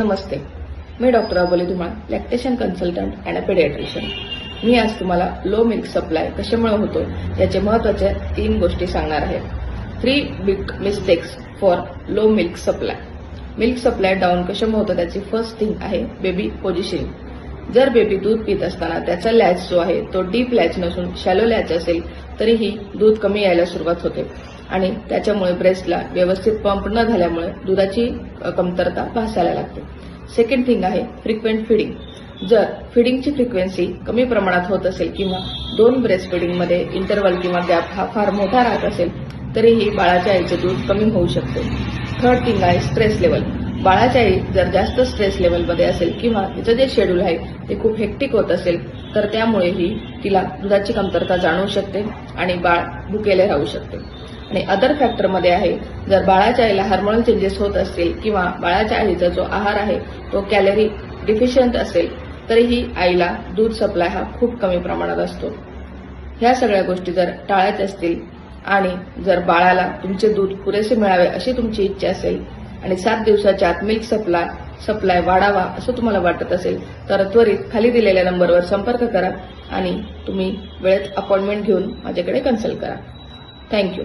नमस्ते, मी doctor Aboli Dhumal, lactation consultant and paediatrician. मी आज तुम्हाला लो मिल्क सप्लाय कशामुळे होतो याचे महत्त्वाच्या 3 गोष्टी सांगणार आहे. 3 big mistakes for low milk supply. Milk supply down कशामुळे होतं त्याची फर्स्ट थिंग आहे बेबी पोझिशनिंग. जर बेबी दूध पित असताना त्याचा लॅच जो आहे तो डीप लॅच नसून शॅलो लॅच असेल तरीही दूध कमी यायला सुरुवात होते आणि त्याच्यामुळे ब्रेस्टला व्यवस्थित पंप न झाल्यामुळे दुधाची कमतरता भासायला लागते. सेकंड थिंग आहे फ्रिक्वेंट फिडिंग. जर फिडिंगची फ्रिक्वेन्सी कमी प्रमाणात होत असेल किंवा 2 ब्रेस्ट फिडिंगमध्ये इंटरव्हल किंवा गॅप हा फार मोठा राहत असेल तरीही बाळाच्या आईचे दूध कमी होऊ शकते. थर्ड थिंग आहे स्ट्रेस लेवल. बाळाच्या आई जर जास्त स्ट्रेस लेवलमध्ये असेल किंवा तिचं जे शेड्यूल आहे ते खूप हेक्टिक होत असेल तर त्यामुळेही तिला दुधाची कमतरता जाणवू शकते आणि बाळ भुकेले राहू शकते. आणि अदर फॅक्टरमध्ये आहे जर बाळाच्या आईला हार्मोनल चेंजेस होत असतील किंवा बाळाच्या आईचा जो आहार आहे तो कॅलरी डिफिशियंट असेल तरीही आईला दूध सप्लाय हा खूप कमी प्रमाणात असतो. ह्या सगळ्या गोष्टी जर टाळायच्या असतील आणि जर बाळाला तुमचे दूध पुरेसे मिळावे अशी तुमची इच्छा असेल आणि 7 दिवसाच्या आत मिल्क सप्लाय वाढावा असं तुम्हाला वाटत असेल तर त्वरित खाली दिलेल्या नंबरवर संपर्क करा आणि तुम्ही वेळेत अपॉइंटमेंट घेऊन माझ्याकडे कन्सल्ट करा. थँक्यू.